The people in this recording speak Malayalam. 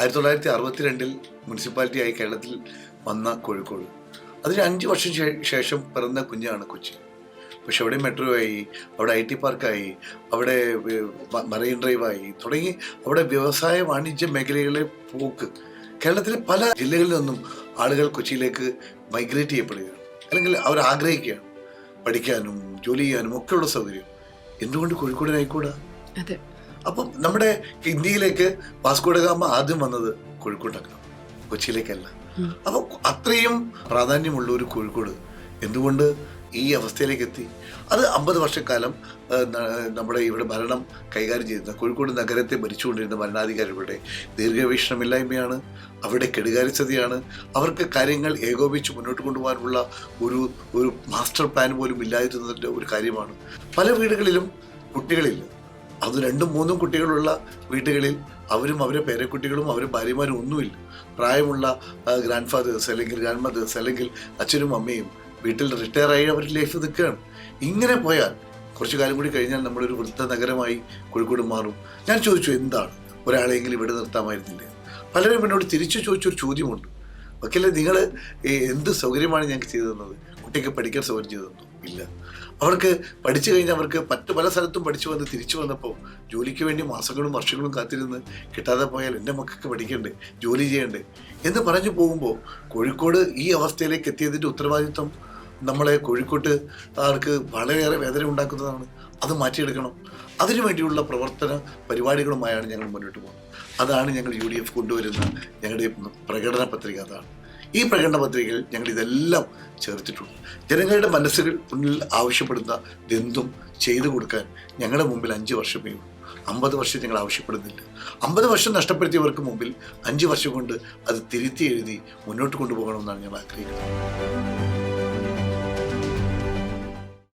1962 മുനിസിപ്പാലിറ്റിയായി കേരളത്തിൽ വന്ന കോഴിക്കോട്, അതിന് 5 വർഷം ശേഷം പിറന്ന കുഞ്ഞാണ് കൊച്ചി. പക്ഷെ അവിടെ മെട്രോ ആയി, അവിടെ IT പാർക്കായി, അവിടെ മറൈൻ ഡ്രൈവായി തുടങ്ങി അവിടെ വ്യവസായ വാണിജ്യ മേഖലകളിലെ പോക്ക്. കേരളത്തിലെ പല ജില്ലകളിൽ നിന്നും ആളുകൾ കൊച്ചിയിലേക്ക് മൈഗ്രേറ്റ് ചെയ്യപ്പെടുകയാണ്, അല്ലെങ്കിൽ അവർ ആഗ്രഹിക്കുകയാണ് പഠിക്കാനും ജോലി ചെയ്യാനും ഒക്കെയുള്ള സൗകര്യം. എന്തുകൊണ്ട് കോഴിക്കോടിനായിക്കൂടാ? അപ്പം നമ്മുടെ ഇന്ത്യയിലേക്ക് വാസ്കോ ഡ ഗാമ ആദ്യം വന്നത് കോഴിക്കോട്ടേക്കാണ്, കൊച്ചിയിലേക്കല്ല. അപ്പം അത്രയും പ്രാധാന്യമുള്ള ഒരു കോഴിക്കോട് എന്തുകൊണ്ട് ഈ അവസ്ഥയിലേക്ക് എത്തി? അത് 50 വർഷക്കാലം നമ്മുടെ ഇവിടെ ഭരണം കൈകാര്യം ചെയ്തിരുന്ന കോഴിക്കോട് നഗരത്തെ ഭരിച്ചുകൊണ്ടിരുന്ന ഭരണാധികാരികളുടെ ദീർഘവീക്ഷണമില്ലായ്മയാണ്, അവരുടെ കെടുകാര്യസ്ഥതയാണ്. അവർക്ക് കാര്യങ്ങൾ ഏകോപിച്ച് മുന്നോട്ട് കൊണ്ടുപോകാനുള്ള ഒരു മാസ്റ്റർ പ്ലാൻ പോലും ഇല്ലാതിരുന്നതിൻ്റെ ഒരു കാര്യമാണ്. പല വീടുകളിലും കുട്ടികളില്ല. അത് 2ഉം 3ഉം കുട്ടികളുള്ള വീടുകളിൽ അവരും അവരുടെ പേരക്കുട്ടികളും അവരുടെ ഭാര്യമാരും ഒന്നുമില്ല. പ്രായമുള്ള ഗ്രാൻഡ് ഫാദേഴ്സ് അല്ലെങ്കിൽ ഗ്രാൻഡ് മദേഴ്സ് അല്ലെങ്കിൽ അച്ഛനും അമ്മയും വീട്ടിൽ റിട്ടയറായി അവർ ലൈഫ് നിൽക്കുകയാണ്. ഇങ്ങനെ പോയാൽ കുറച്ചു കാലം കൂടി കഴിഞ്ഞാൽ നമ്മളൊരു വൃദ്ധ നഗരമായി കോഴിക്കോട് മാറും. ഞാൻ ചോദിച്ചു, എന്താണ് ഒരാളെങ്കിലും ഇവിടെ നിർത്താമായിരുന്നില്ലേ? പലരും എന്നോട് തിരിച്ചു ചോദിച്ചൊരു ചോദ്യമുണ്ട്, വക്കീലെ നിങ്ങൾ എന്ത് സൗകര്യമാണ് ഞങ്ങൾക്ക് ചെയ്തു തന്നത്? കുട്ടിക്ക് പഠിക്കാൻ സൗകര്യം ചെയ്തു തന്നു? ഇല്ല. അവർക്ക് പഠിച്ചു കഴിഞ്ഞാൽ അവർക്ക് പല സ്ഥലത്തും പഠിച്ചു വന്ന് തിരിച്ചു വന്നപ്പോൾ ജോലിക്ക് വേണ്ടി മാസങ്ങളും വർഷങ്ങളും കാത്തിരുന്ന് കിട്ടാതെ പോയാൽ എൻ്റെ മക്കൾക്ക് പഠിക്കണ്ടേ, ജോലി ചെയ്യണ്ടേ എന്ന് പറഞ്ഞു പോകുമ്പോൾ കോഴിക്കോട് ഈ അവസ്ഥയിലേക്ക് എത്തിയതിൻ്റെ ഉത്തരവാദിത്വം നമ്മളെ കോഴിക്കോട്ടുകാർക്ക് വളരെയേറെ വേദന ഉണ്ടാക്കുന്നതാണ്. അത് മാറ്റിയെടുക്കണം. അതിനുവേണ്ടിയുള്ള പ്രവർത്തന പരിപാടികളുമായാണ് ഞങ്ങൾ മുന്നോട്ട് പോകുന്നത്. അതാണ് ഞങ്ങൾ UDF കൊണ്ടുവരുന്ന ഞങ്ങളുടെ പ്രകടന പത്രിക. അതാണ് ഈ പ്രകടന പത്രികയിൽ ഞങ്ങൾ ഇതെല്ലാം ചേർത്തിട്ടുണ്ട്. ജനങ്ങളുടെ മനസ്സുകൾ മുന്നിൽ ആവശ്യപ്പെടുന്ന എന്തും ചെയ്തു കൊടുക്കാൻ ഞങ്ങളുടെ മുമ്പിൽ 5 വർഷമേ ഉള്ളൂ. 50 വർഷം ഞങ്ങൾ ആവശ്യപ്പെടുന്നില്ല. 50 വർഷം നഷ്ടപ്പെടുത്തിയവർക്ക് മുമ്പിൽ 5 വർഷം കൊണ്ട് അത് തിരുത്തി എഴുതി മുന്നോട്ട് കൊണ്ടുപോകണമെന്നാണ് ഞങ്ങൾ ആഗ്രഹിക്കുന്നത്.